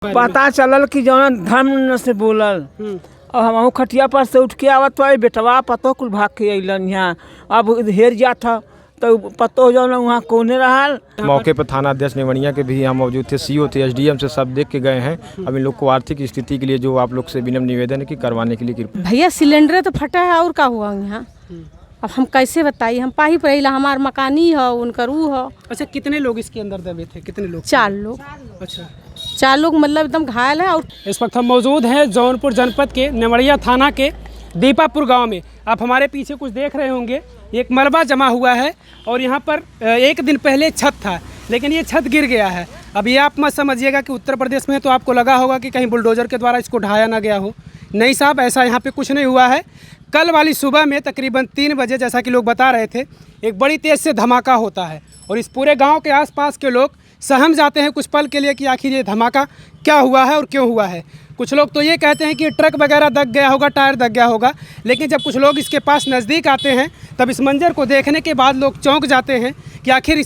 पता चलल कि जौन धर्म से बोलल और हम खटिया पर से उठ के आवत पाए बेटवा पतो कुल भाग के अइलन यहाँ। अब हेर जात था तो पतो जौन वहाँ कोने रहल। मौके पर थाना अध्यक्ष नेवनिया के भी यहाँ मौजूद थे, सीओ थे, एसडीएम से सब देख के गए हैं। अब इन लोग को आर्थिक स्थिति के लिए जो आप लोग से विनम्र निवेदन है कि करवाने के लिए कृपया। भैया सिलेंडर तो फटा है और का हुआ यहाँ, अब हम कैसे बताइए। हम पाही पड़ेला, हमार मकानी है उनकर ऊ है। अच्छा, कितने लोग इसके अंदर दबे थे? कितने लोग? 4 लोग। अच्छा, 4 लोग मतलब एकदम घायल है। और इस वक्त हम मौजूद हैं जौनपुर जनपद के नेवड़िया थाना के दीपापुर गांव में। आप हमारे पीछे कुछ देख रहे होंगे, एक मलबा जमा हुआ है और यहाँ पर एक दिन पहले छत था, लेकिन ये छत गिर गया है। अब ये आप मत समझिएगा कि उत्तर प्रदेश में तो आपको लगा होगा कि कहीं बुलडोजर के द्वारा इसको ढाया ना गया हो। नहीं साहब, ऐसा यहाँ पे कुछ नहीं हुआ है। कल वाली सुबह में तकरीबन 3 बजे, जैसा कि लोग बता रहे थे, एक बड़ी तेज़ से धमाका होता है और इस पूरे गांव के आसपास के लोग सहम जाते हैं कुछ पल के लिए कि आखिर ये धमाका क्या हुआ है और क्यों हुआ है। कुछ लोग तो ये कहते हैं कि ट्रक वगैरह दग गया होगा, टायर दग गया होगा, लेकिन जब कुछ लोग इसके पास नज़दीक आते हैं तब इस मंजर को देखने के बाद लोग चौंक जाते हैं कि आखिर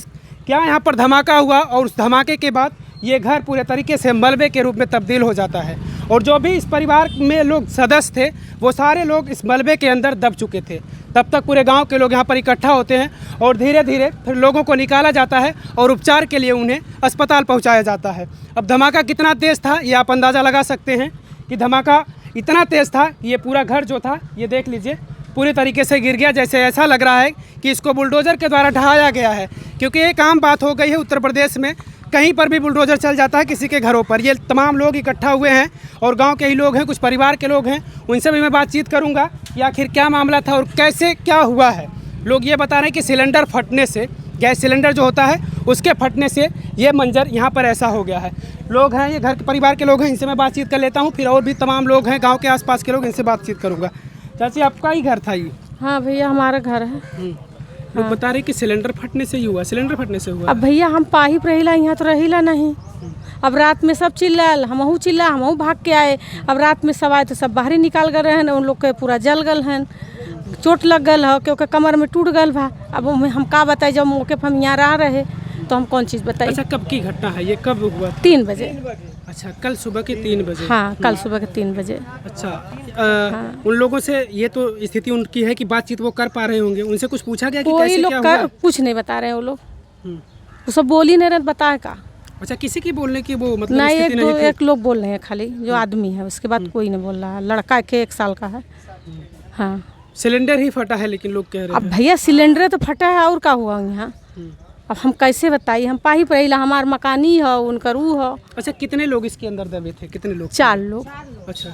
क्या यहाँ पर धमाका हुआ। और उस धमाके के बाद ये घर पूरे तरीके से मलबे के रूप में तब्दील हो जाता है और जो भी इस परिवार में लोग सदस्य थे वो सारे लोग इस मलबे के अंदर दब चुके थे। तब तक पूरे गांव के लोग यहाँ पर इकट्ठा होते हैं और धीरे धीरे फिर लोगों को निकाला जाता है और उपचार के लिए उन्हें अस्पताल पहुँचाया जाता है। अब धमाका कितना तेज़ था ये आप अंदाज़ा लगा सकते हैं कि धमाका इतना तेज़ था कि ये पूरा घर जो था ये देख लीजिए पूरी तरीके से गिर गया। जैसे ऐसा लग रहा है कि इसको बुलडोज़र के द्वारा ढहाया गया है, क्योंकि एक आम बात हो गई है उत्तर प्रदेश में, कहीं पर भी बुलडोज़र चल जाता है किसी के घरों पर। ये तमाम लोग इकट्ठा हुए हैं और गांव के ही लोग हैं, कुछ परिवार के लोग हैं, उनसे भी मैं बातचीत करूंगा कि आखिर क्या मामला था और कैसे क्या हुआ है। लोग ये बता रहे हैं कि सिलेंडर फटने से, गैस सिलेंडर जो होता है उसके फटने से ये मंजर यहाँ पर ऐसा हो गया है। लोग हैं, ये घर के परिवार के लोग हैं, इनसे मैं बातचीत कर लेता हूँ। फिर और भी तमाम लोग हैं गाँव के आसपास के लोग, इनसे बातचीत करूँगा। चाची, आपका ही घर था ये? हाँ भैया, हमारा घर है। लोग बता रहे कि सिलेंडर फटने से ही हुआ, सिलेंडर फटने से हुआ। अब भैया हम पाही रहेला, यहाँ तो रहीला नहीं। अब रात में सब चिल्लाल, हमहू चिल्ला, हमहू भाग के आए। अब रात में सब आए तो सब बाहर निकाल गए हैं, उन लोग के पूरा जल गल हैं, चोट लग गल है, क्योंकि कमर में टूट गल भा। अब हम का बताए, जब मौके पर हम यहाँ रह रहे तो हम कौन चीज़ बताइए। अच्छा, कब की घटना है ये, कब हुआ? 3 बजे। अच्छा, कल सुबह के 3 बजे? हाँ, कल सुबह के 3 बजे। अच्छा, उन लोगों से ये तो स्थिति उनकी है कि बातचीत वो कर पा रहे होंगे, उनसे कुछ पूछा गया कि कैसे क्या हुआ? कुछ नहीं बता रहे हैं वो लोग, वो सब बोल ही नहीं रहे, बताए का। अच्छा, किसी की बोलने की वो मतलब नहीं, एक लोग बोल रहे हैं खाली, जो आदमी है, उसके बाद कोई नहीं बोल रहा है। लड़का के 1 साल का है। हाँ, सिलेंडर ही फटा है लेकिन लोग कह रहे हैं। अब भैया सिलेंडर तो फटा है और का हुआ यहाँ, अब हम कैसे बताइए। हम पाही पड़ेला, हमार मकानी है उनकर ऊ है। अच्छा, कितने लोग इसके अंदर दबे थे? कितने लोग? 4 लोग। अच्छा,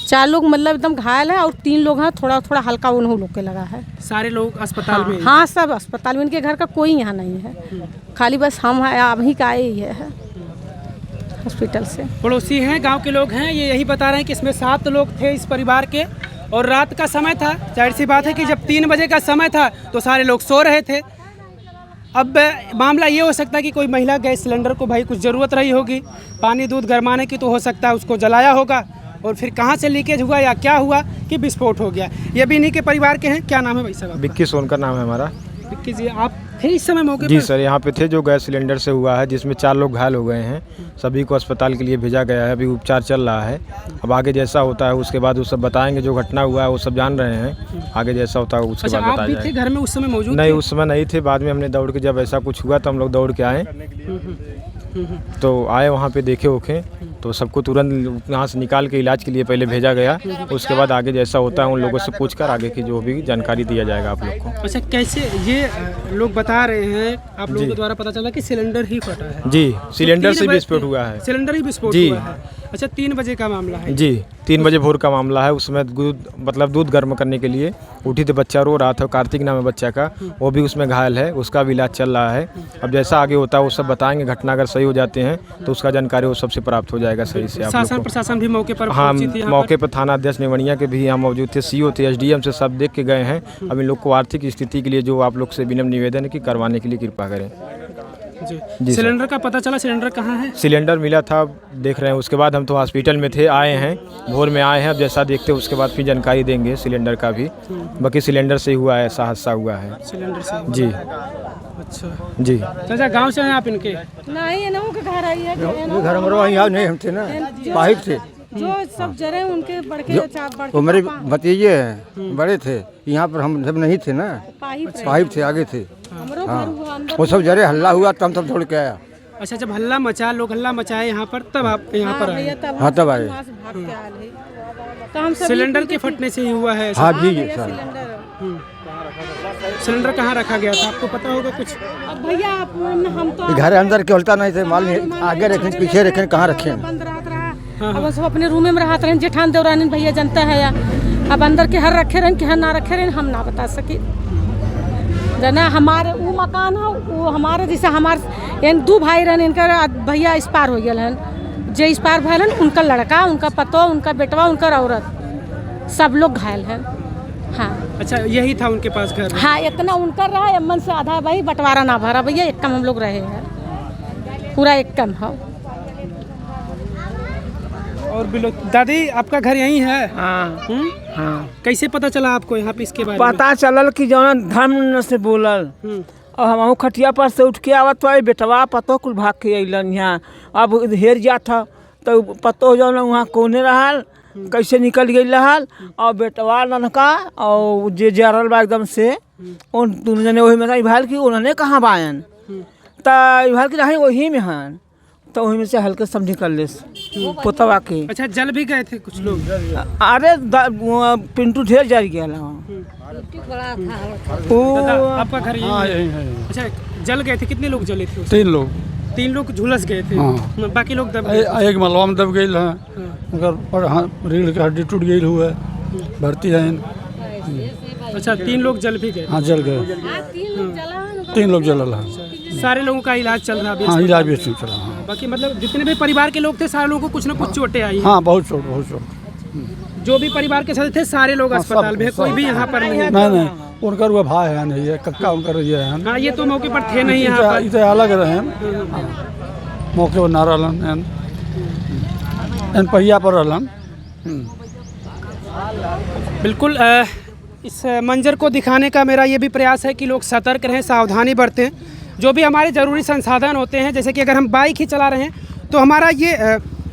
4 लोग मतलब एकदम घायल है और 3 लोग हैं थोड़ा थोड़ा हल्का, उन्हों लोग के लगा है। सारे लोग अस्पताल में? हाँ, सब अस्पताल में। इनके घर का कोई यहाँ नहीं है, खाली बस हम है, अभी का आए ही है हॉस्पिटल से। पड़ोसी हैं, गांव के लोग हैं, ये यही बता रहे हैं कि इसमें 7 लोग थे इस परिवार के और रात का समय था। जाहिर सी बात है कि जब 3 बजे का समय था तो सारे लोग सो रहे थे। अब मामला ये हो सकता है कि कोई महिला गैस सिलेंडर को भाई कुछ ज़रूरत रही होगी पानी दूध गरमाने की, तो हो सकता है उसको जलाया होगा और फिर कहाँ से लीकेज हुआ या क्या हुआ कि विस्फोट हो गया। ये भी इन्हीं के परिवार के हैं। क्या नाम है भाई साहब? विक्की सोनकर नाम है हमारा। विक्की जी, आप थे इस समय मौके पर? जी सर, यहाँ पे थे जो गैस सिलेंडर से हुआ है, जिसमें 4 लोग घायल हो गए हैं। सभी को अस्पताल के लिए भेजा गया है, अभी उपचार चल रहा है। अब आगे जैसा होता है उसके बाद वो सब बताएंगे, जो घटना हुआ है वो सब जान रहे हैं, आगे जैसा होता है उसके बाद बताया जाएगा। आप भी थे घर में उस समय मौजूद? नहीं, उस समय नहीं थे, बाद में हमने दौड़ के, जब ऐसा कुछ हुआ तो हम लोग दौड़ के आए, तो आए वहाँ पे देखे ओखे तो सबको तुरंत यहाँ से निकाल के इलाज के लिए पहले भेजा गया। उसके बाद आगे जैसा होता है उन लोगों से पूछकर आगे की जो भी जानकारी दिया जाएगा आप लोग को। अच्छा, कैसे ये लोग बता रहे हैं, आप लोगों के द्वारा पता चला कि सिलेंडर ही फटा है? जी, सिलेंडर से विस्फोट हुआ है। सिलेंडर ही विस्फोट हुआ है? अच्छा, 3 बजे का मामला है? जी, 3 बजे भोर का मामला है। उसमें दूध गर्म करने के लिए उठी थी, बच्चा रो रहा था, कार्तिक नाम है बच्चा का, वो भी उसमें घायल है, उसका भी इलाज चल रहा है। अब जैसा आगे होता है वो सब बताएंगे। घटना अगर सही हो जाते हैं तो उसका जानकारी वो सबसे प्राप्त हो जाएगा सही से। शासन प्रशासन भी मौके पर? हाँ, मौके पर थाना अध्यक्ष नेवनिया के भी यहाँ मौजूद थे, सीओ थे, एसडीएम से सब देख के गए हैं। अब इन लोग को आर्थिक स्थिति के लिए जो आप लोग से विनम्र निवेदन है कि करवाने के लिए कृपा करें। जी सिलेंडर का पता चला? सिलेंडर कहाँ है? सिलेंडर मिला था, देख रहे हैं। उसके बाद हम तो हॉस्पिटल में थे, आए हैं, भोर में आए हैं। अब जैसा देखते हैं उसके बाद फिर जानकारी देंगे सिलेंडर का भी। बाकी सिलेंडर से ही हुआ है, ऐसा हादसा हुआ है। सिलेंडर से? जी अच्छा जी। चाचा गांव से हैं आप इनके? नहीं इन्हों के घर आई है घर हमारा यहाँ नहीं, हम थे ना बाहर थे। जो सब जरे उनके बड़के वो मेरे भतीजे हैं, बड़े थे। यहाँ पर हम सब नहीं थे ना, पाइप थे, आगे थे। हाँ, वो सब जरे हल्ला हुआ तब तब दौड़ के आया। अच्छा, जब हल्ला मचा, लोग हल्ला मचाए यहाँ पर, तब आप यहाँ पर आए? हाँ तब आए। सिलेंडर के फटने से ही हुआ है ऐसा? हाँ जी सर। सिलेंडर कहाँ रखा गया था, आपको पता होगा कुछ? अब भैया हम तो घर अंदर के उल्टा नहीं थे, माल नहीं आगे रखें पीछे रखें, कहाँ रखें। बंद रात रहा। अब सब अपने रूम में रहते रहे, जेठान देवरानी भैया जनता है या अब अंदर के हर रखे रहन के हर ना रखे रहन, हम ना बता सके। जना हमारे वो मकान है, वो हमारे जैसे हमारे दो भाई रहन, इनका भैया एक्सपायर हो गया हन। जो एक्सपायर भैल हन उनका लड़का, उनका पतो, उनका बेटवा, उनका औरत, सब लोग घायल हैं। हाँ। अच्छा, यही था उनके पास घर? हाँ, इतना उनका रहा, अमन से आधा भाई बंटवारा ना भरा भैया, एक कम हम लोग रहे हैं, पूरा एक कम है। और बिलो दादी, आपका घर यहीं है? हाँ हाँ। कैसे पता चला आपको यहाँ पे इसके बारे में? पता चलल कि जौन धर्म से बोलल, और हम खटिया पर से उठ के आवत पाए बेटवा पतो कुल भाग के अइलन यहाँ। अब हेर जात ह तो पतो जौन वहाँ कोने रहल, कैसे निकल गई रहल, और बेटवा ननका और जे जरल बा एकदम से, उन दोनों जने वही में भाल कि उन्होंने कहाँ बायन, तो भाल कि रही वही में हन, तो वही में से हल्के सब निकल ले पोतवा के। अच्छा, जल भी गए थे कुछ लोग? अरे पिंटू ढेर जर गया आपका घर यहीं है? अच्छा, जल गए थे, कितने लोग जले थे? 3 लोग। 3 लोग झुलस गए थे? हाँ। बाकी लोग दब गए? एक मलवा में दब गई है, उनका हाँ रीढ़ की हड्डी टूट गई हुआ है, भर्ती है। अच्छा, 3 लोग जल भी गए? हाँ जल गए, 3 लोग जलल है। सारे लोगों का इलाज चल रहा है? हाँ इलाज भी ठीक चला। हाँ बाकी मतलब जितने भी परिवार के लोग थे, सारे लोगों को कुछ ना कुछ चोटें आई? हाँ बहुत चोट। जो भी परिवार के सदस्य थे सारे लोग अस्पताल में, कोई भी यहाँ पर नहीं? नहीं, उनका वो भाई है नहीं है, कक्का उनका रही है। हाँ, ये तो मौके पर थे नहीं यहाँ पर? इसे अलग रहे, मौके पर ना रहलन, पहिया पर रहलन। बिल्कुल, इस मंजर को दिखाने का मेरा ये भी प्रयास है कि लोग सतर्क रहें, सावधानी बरतें। जो भी हमारे ज़रूरी संसाधन होते हैं, जैसे कि अगर हम बाइक ही चला रहे हैं तो हमारा ये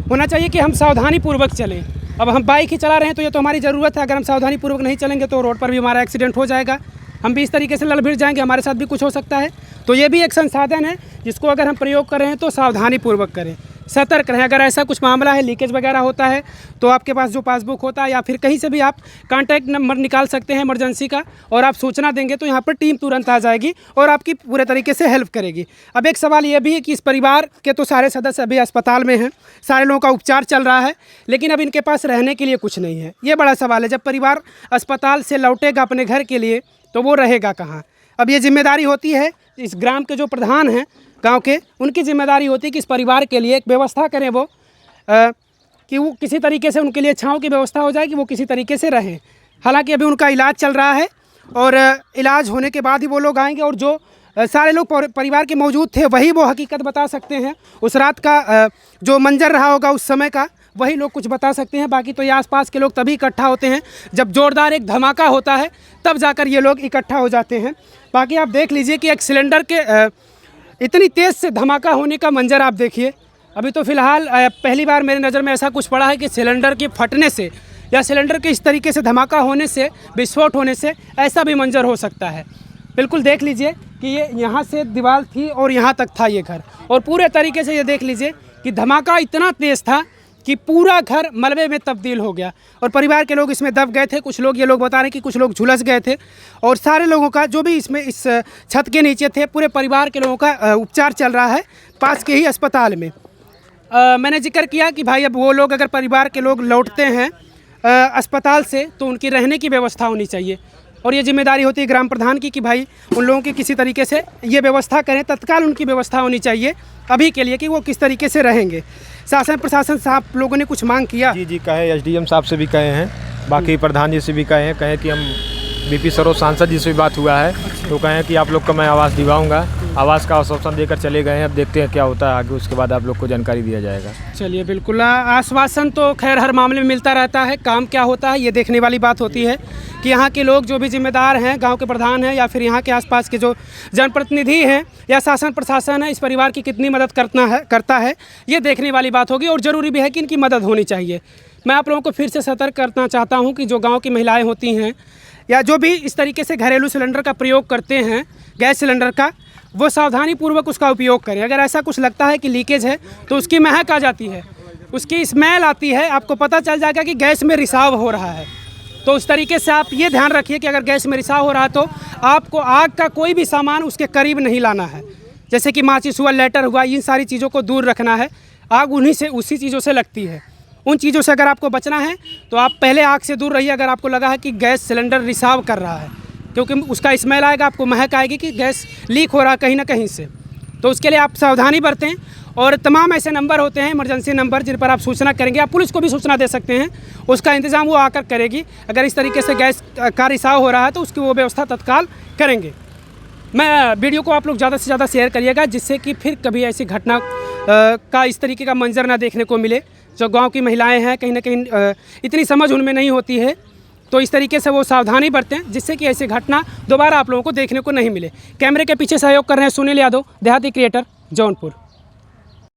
होना चाहिए कि हम सावधानी पूर्वक चलें। अब हम बाइक ही चला रहे हैं तो ये तो हमारी ज़रूरत है, अगर हम सावधानी पूर्वक नहीं चलेंगे तो रोड पर भी हमारा एक्सीडेंट हो जाएगा, हम भी इस तरीके से लड़ भिड़ जाएंगे, हमारे साथ भी कुछ हो सकता है। तो ये भी एक संसाधन है जिसको अगर हम प्रयोग कर रहे हैं तो सावधानी पूर्वक करें, सतर्क रहें। अगर ऐसा कुछ मामला है, लीकेज वगैरह होता है, तो आपके पास जो पासबुक होता है या फिर कहीं से भी आप कॉन्टैक्ट नंबर निकाल सकते हैं इमरजेंसी का, और आप सूचना देंगे तो यहाँ पर टीम तुरंत आ जाएगी और आपकी पूरे तरीके से हेल्प करेगी। अब एक सवाल ये भी है कि इस परिवार के तो सारे सदस्य अभी अस्पताल में हैं, सारे लोगों का उपचार चल रहा है, लेकिन अब इनके पास रहने के लिए कुछ नहीं है। ये बड़ा सवाल है। जब परिवार अस्पताल से लौटेगा अपने घर के लिए तो वो रहेगा कहाँ? अब ये जिम्मेदारी होती है इस ग्राम के जो प्रधान हैं गांव के, उनकी जिम्मेदारी होती है कि इस परिवार के लिए एक व्यवस्था करें वो, कि वो किसी तरीके से उनके लिए छांव की व्यवस्था हो जाए कि वो किसी तरीके से रहें। हालांकि अभी उनका इलाज चल रहा है और इलाज होने के बाद ही वो लोग आएंगे, और जो सारे लोग परिवार के मौजूद थे वही वो हकीकत बता सकते हैं। उस रात का जो मंजर रहा होगा उस समय का, वही लोग कुछ बता सकते हैं। बाकी तो ये आसपास के लोग तभी इकट्ठा होते हैं जब जोरदार एक धमाका होता है, तब जाकर ये लोग इकट्ठा हो जाते हैं। बाकी आप देख लीजिए कि एक सिलेंडर के इतनी तेज़ से धमाका होने का मंजर आप देखिए। अभी तो फ़िलहाल पहली बार मेरी नज़र में ऐसा कुछ पड़ा है कि सिलेंडर के फटने से या सिलेंडर के इस तरीके से धमाका होने से, विस्फोट होने से ऐसा भी मंजर हो सकता है। बिल्कुल देख लीजिए कि ये यहाँ से दीवार थी और यहाँ तक था ये घर, और पूरे तरीके से ये देख लीजिए कि धमाका इतना तेज़ था कि पूरा घर मलबे में तब्दील हो गया, और परिवार के लोग इसमें दब गए थे। कुछ लोग, ये लोग बता रहे हैं कि कुछ लोग झुलस गए थे, और सारे लोगों का जो भी इसमें इस छत के नीचे थे, पूरे परिवार के लोगों का उपचार चल रहा है पास के ही अस्पताल में। मैंने जिक्र किया कि भाई अब वो लोग, अगर परिवार के लोग लौटते हैं अस्पताल से तो उनकी रहने की व्यवस्था होनी चाहिए, और ये जिम्मेदारी होती है ग्राम प्रधान की कि भाई उन लोगों की किसी तरीके से ये व्यवस्था करें, तत्काल उनकी व्यवस्था होनी चाहिए अभी के लिए कि वो किस तरीके से रहेंगे। शासन प्रशासन साहब लोगों ने कुछ मांग किया? जी कहे, एसडीएम साहब से भी कहे हैं, बाकी प्रधान जी से भी कहे हैं कि हम बीपी सरोज सांसद जी से भी बात हुआ है, तो कहें कि आप लोग को मैं आवास दिलवाऊंगा, आवास का आश्वासन देकर चले गए हैं। अब देखते हैं क्या होता है आगे, उसके बाद आप लोग को जानकारी दिया जाएगा। चलिए बिल्कुल, आश्वासन तो खैर हर मामले में मिलता रहता है, काम क्या होता है ये देखने वाली बात होती है कि यहाँ के लोग जो भी जिम्मेदार हैं, गांव के प्रधान हैं या फिर यहाँ के आसपास के जो जनप्रतिनिधि हैं या शासन प्रशासन है, इस परिवार की कितनी मदद करता है ये देखने वाली बात होगी। और ज़रूरी भी है कि इनकी मदद होनी चाहिए। मैं आप लोगों को फिर से सतर्क करना चाहता हूँ कि जो गाँव की महिलाएँ होती हैं या जो भी इस तरीके से घरेलू सिलेंडर का प्रयोग करते हैं, गैस सिलेंडर का, वो सावधानीपूर्वक उसका उपयोग करें। अगर ऐसा कुछ लगता है कि लीकेज है तो उसकी महक आ जाती है, उसकी स्मेल आती है, आपको पता चल जाएगा कि गैस में रिसाव हो रहा है। तो उस तरीके से आप ये ध्यान रखिए कि अगर गैस में रिसाव हो रहा है तो आपको आग का कोई भी सामान उसके करीब नहीं लाना है। जैसे कि माचिस हुआ, लाइटर हुआ, इन सारी चीज़ों को दूर रखना है। आग उसी चीज़ों से लगती है। उन चीज़ों से अगर आपको बचना है तो आप पहले आग से दूर रहिए अगर आपको लगा है कि गैस सिलेंडर रिसाव कर रहा है, क्योंकि उसका स्मेल आएगा, आपको महक आएगी कि गैस लीक हो रहा है कहीं ना कहीं से। तो उसके लिए आप सावधानी बरतें। और तमाम ऐसे नंबर होते हैं, इमरजेंसी नंबर, जिन पर आप सूचना करेंगे। आप पुलिस को भी सूचना दे सकते हैं, उसका इंतज़ाम वो आकर करेगी। अगर इस तरीके से गैस का रिसाव हो रहा है तो उसकी वो व्यवस्था तत्काल करेंगे। मैं वीडियो को आप लोग ज़्यादा से ज़्यादा शेयर करिएगा, जिससे कि फिर कभी ऐसी घटना का इस तरीके का मंजर ना देखने को मिले। जो गांव की महिलाएं हैं, कहीं ना कहीं इतनी समझ उनमें नहीं होती है, तो इस तरीके से वो सावधानी बरतें, जिससे कि ऐसी घटना दोबारा आप लोगों को देखने को नहीं मिले। कैमरे के पीछे सहयोग कर रहे हैं सुनील यादव, देहाती क्रिएटर, जौनपुर।